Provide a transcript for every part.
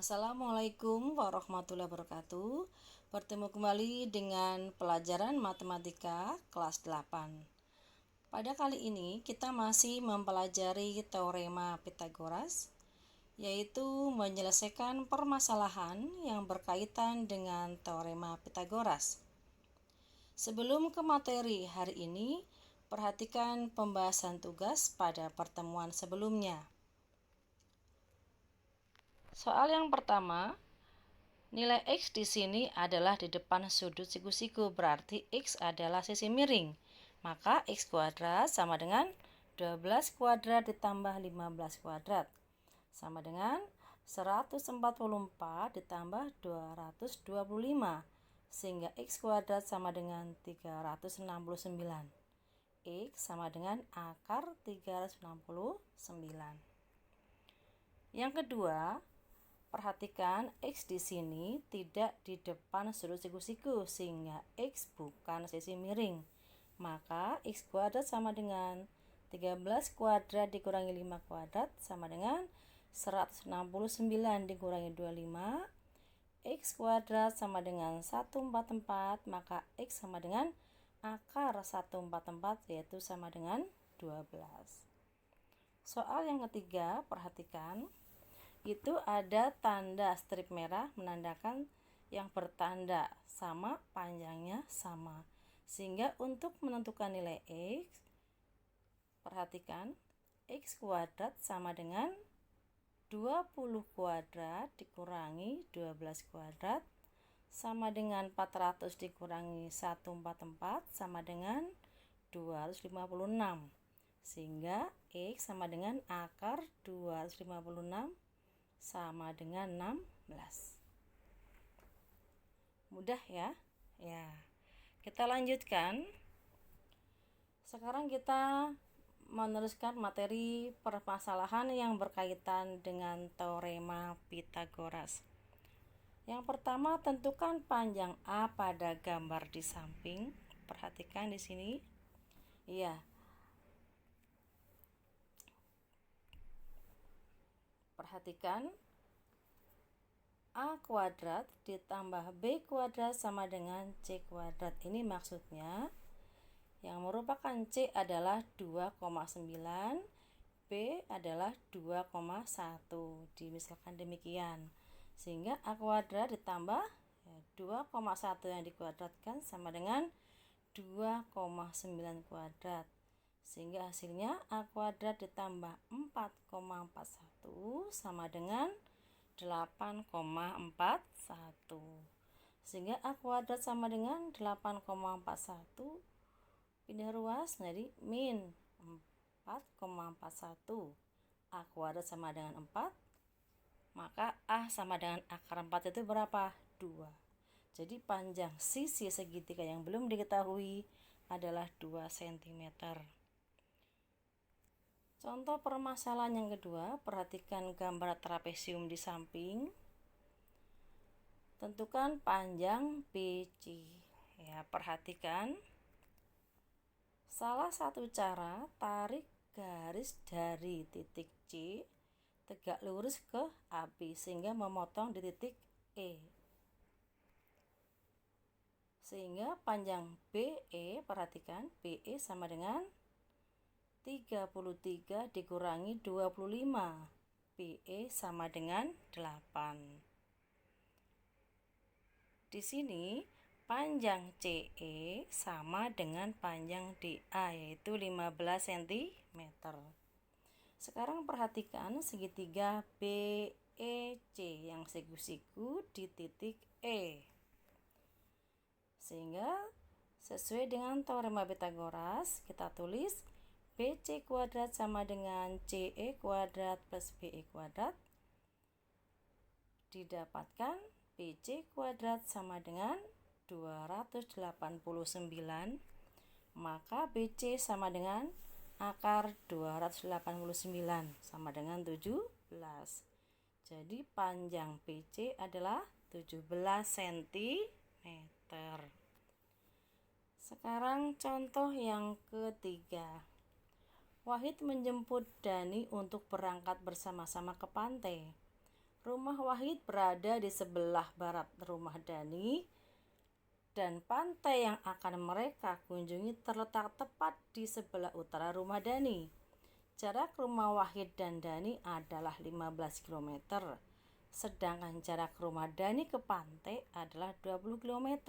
Assalamualaikum warahmatullahi wabarakatuh. Bertemu kembali dengan pelajaran matematika kelas 8. Pada kali ini kita masih mempelajari teorema Pythagoras, yaitu menyelesaikan permasalahan yang berkaitan dengan teorema Pythagoras. Sebelum ke materi hari ini, perhatikan pembahasan tugas pada pertemuan sebelumnya. Soal yang pertama, nilai X di sini adalah di depan sudut siku-siku, berarti X adalah sisi miring. Maka X kuadrat sama dengan 12 kuadrat ditambah 15 kuadrat. Sama dengan 144 ditambah 225. Sehingga X kuadrat sama dengan 369. X sama dengan akar 369. Yang kedua, perhatikan X di sini tidak di depan sudut siku-siku sehingga X bukan sisi miring. Maka X kuadrat sama dengan 13 kuadrat dikurangi 5 kuadrat sama dengan 169 dikurangi 25. X kuadrat sama dengan 144, maka X sama dengan akar 144 yaitu sama dengan 12. Soal yang ketiga, perhatikan. Itu ada tanda strip merah menandakan yang bertanda sama, panjangnya sama. Sehingga untuk menentukan nilai X, perhatikan X kuadrat sama dengan 20 kuadrat dikurangi 12 kuadrat sama dengan 400 dikurangi 144 sama dengan 256. Sehingga X sama dengan akar 256 sama dengan 16. Mudah ya? Ya. Kita lanjutkan. Sekarang kita meneruskan materi permasalahan yang berkaitan dengan teorema Pythagoras. Yang pertama, tentukan panjang A pada gambar di samping. Perhatikan di sini. Iya. Perhatikan A kuadrat ditambah B kuadrat sama dengan C kuadrat. Ini maksudnya yang merupakan C adalah 2,9, B adalah 2,1. Dimisalkan demikian. Sehingga A kuadrat ditambah 2,1 yang dikuadratkan sama dengan 2,9 kuadrat. Sehingga hasilnya A kuadrat ditambah 4,41 sama dengan 8,41. Sehingga A kuadrat sama dengan 8,41. Pindah ruas jadi min 4,41. A kuadrat sama dengan 4. Maka A sama dengan akar 4 itu berapa? 2. Jadi panjang sisi segitiga yang belum diketahui adalah 2 cm. Contoh permasalahan yang kedua, perhatikan gambar trapesium di samping. Tentukan panjang BC. Ya, perhatikan. Salah satu cara, tarik garis dari titik C tegak lurus ke AB sehingga memotong di titik E. Sehingga panjang BE, perhatikan, BE sama dengan 33 dikurangi 25. BE sama dengan 8. Di sini panjang CE sama dengan panjang DA yaitu 15 cm. Sekarang perhatikan segitiga BEC yang siku-siku di titik E. Sehingga sesuai dengan teorema Pythagoras, kita tulis BC kuadrat sama dengan CE kuadrat plus BE kuadrat. Didapatkan BC kuadrat sama dengan 289. Maka BC sama dengan akar 289 sama dengan 17. Jadi panjang BC adalah 17 cm. Sekarang contoh yang ketiga. Wahid menjemput Dani untuk berangkat bersama-sama ke pantai. Rumah Wahid berada di sebelah barat rumah Dani dan pantai yang akan mereka kunjungi terletak tepat di sebelah utara rumah Dani. Jarak rumah Wahid dan Dani adalah 15 km, sedangkan jarak rumah Dani ke pantai adalah 20 km.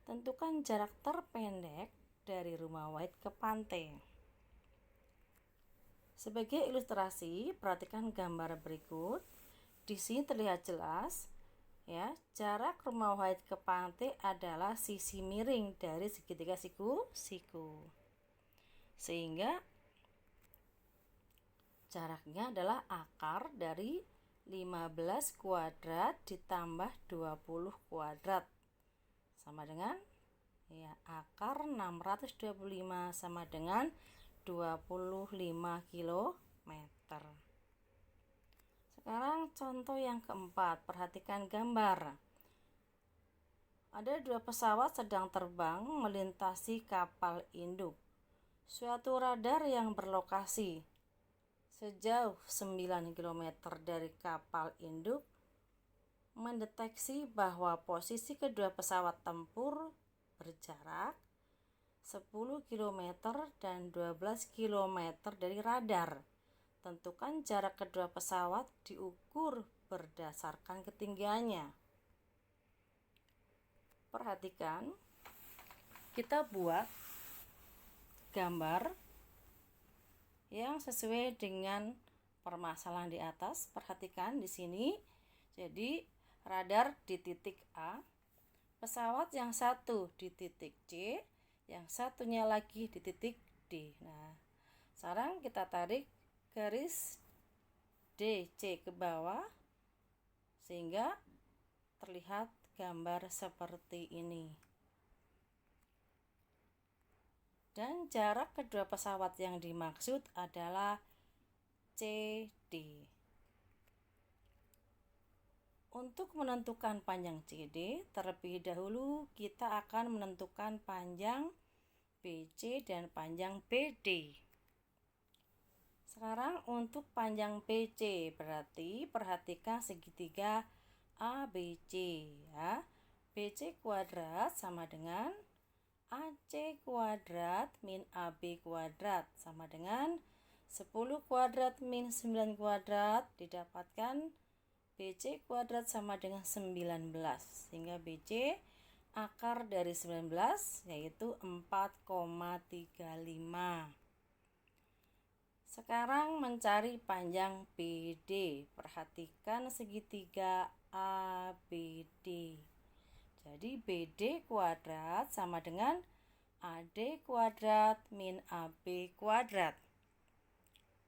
Tentukan jarak terpendek dari rumah Wahid ke pantai. Sebagai ilustrasi, perhatikan gambar berikut. Di sini terlihat jelas ya, jarak rumah Wahid ke pantai adalah sisi miring dari segitiga siku. Sehingga jaraknya adalah akar dari 15 kuadrat ditambah 20 kuadrat sama dengan ya, akar 625 sama dengan 25 km. Sekarang contoh yang keempat, perhatikan gambar. Ada dua pesawat sedang terbang melintasi kapal induk. Suatu radar yang berlokasi sejauh 9 km dari kapal induk mendeteksi bahwa posisi kedua pesawat tempur berjarak 10 km dan 12 km dari radar. Tentukan jarak kedua pesawat diukur berdasarkan ketinggiannya. Perhatikan, kita buat gambar yang sesuai dengan permasalahan di atas. Perhatikan di sini. Jadi, radar di titik A, pesawat yang satu di titik C, yang satunya lagi di titik D. Nah, sekarang kita tarik garis DC ke bawah sehingga terlihat gambar seperti ini. Dan jarak kedua pesawat yang dimaksud adalah CD. Untuk menentukan panjang CD, terlebih dahulu kita akan menentukan panjang BC dan panjang BD. Sekarang untuk panjang BC, berarti perhatikan segitiga ABC ya. BC kuadrat sama dengan AC kuadrat min AB kuadrat sama dengan 10 kuadrat min 9 kuadrat didapatkan BC kuadrat sama dengan 19. Sehingga BC akar dari 19 yaitu 4,35. Sekarang mencari panjang BD. Perhatikan segitiga ABD. Jadi BD kuadrat sama dengan AD kuadrat min AB kuadrat.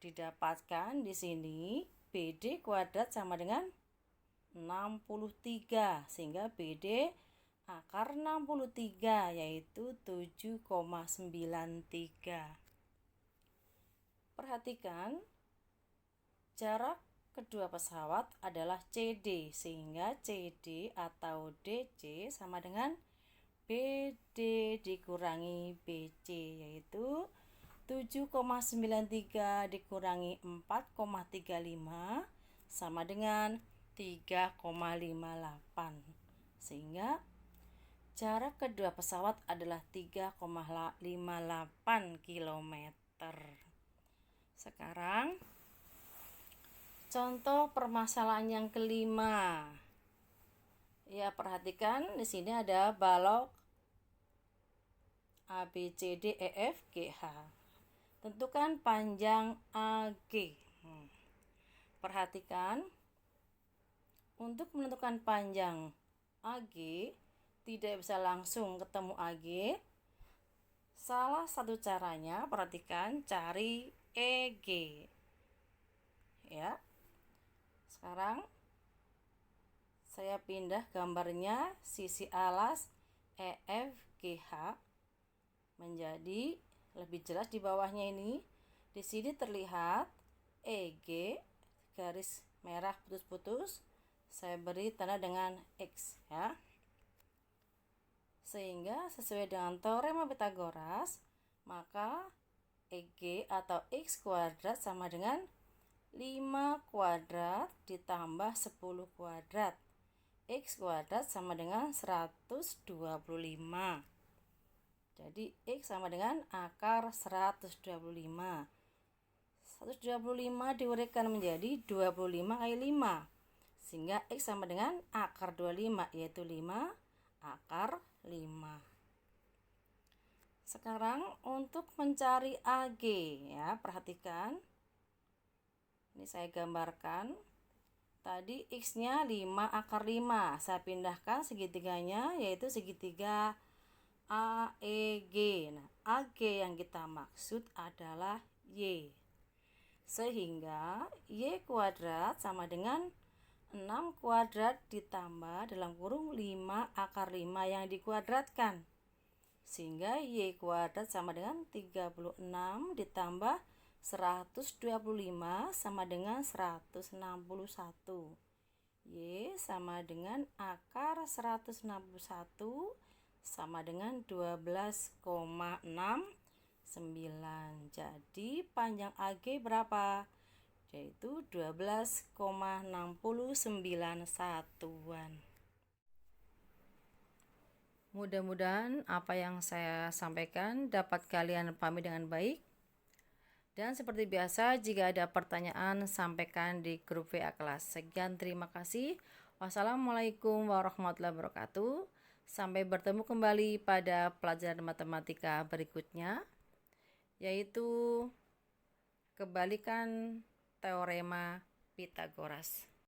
Didapatkan di sini BD kuadrat sama dengan 63. Sehingga BD akar 63 yaitu 7,93. Perhatikan, jarak kedua pesawat adalah CD, sehingga CD atau DC sama dengan BD dikurangi BC, yaitu 7,93 dikurangi 4,35 sama dengan 3,58. Sehingga jarak kedua pesawat adalah 3,58 km. Sekarang contoh permasalahan yang kelima. Ya, perhatikan di sini ada balok ABCDEFGH. Tentukan panjang AG. Perhatikan, untuk menentukan panjang AG tidak bisa langsung ketemu AG. Salah satu caranya, perhatikan, cari EG. Ya. Sekarang saya pindah gambarnya, sisi alas EFGH menjadi lebih jelas di bawahnya ini. Di sini terlihat EG garis merah putus-putus. Saya beri tanda dengan X ya. Sehingga sesuai dengan teorema Pythagoras, maka EG atau X kuadrat sama dengan 5 kuadrat ditambah 10 kuadrat. X kuadrat sama dengan 125. Jadi X sama dengan akar 125. 125 diuraikan menjadi 25 kali 5. Sehingga X sama dengan akar 25, yaitu 5 akar 5. Sekarang untuk mencari AG, ya, perhatikan. Ini saya gambarkan. Tadi X-nya 5 akar 5. Saya pindahkan segitiganya, yaitu segitiga AEG. Nah, AG yang kita maksud adalah Y. Sehingga Y kuadrat sama dengan 6 kuadrat ditambah dalam kurung 5 akar 5 yang dikuadratkan. Sehingga Y kuadrat sama dengan 36 ditambah 125 sama dengan 161. Y sama dengan akar 161 sama dengan 12,69. Jadi panjang AG berapa? Yaitu 12,69 satuan. Mudah-mudahan apa yang saya sampaikan dapat kalian pahami dengan baik. Dan seperti biasa, jika ada pertanyaan, sampaikan di grup WA kelas. Sekian, terima kasih. Wassalamualaikum warahmatullahi wabarakatuh. Sampai bertemu kembali pada pelajaran matematika berikutnya, yaitu kebalikan teorema Pythagoras.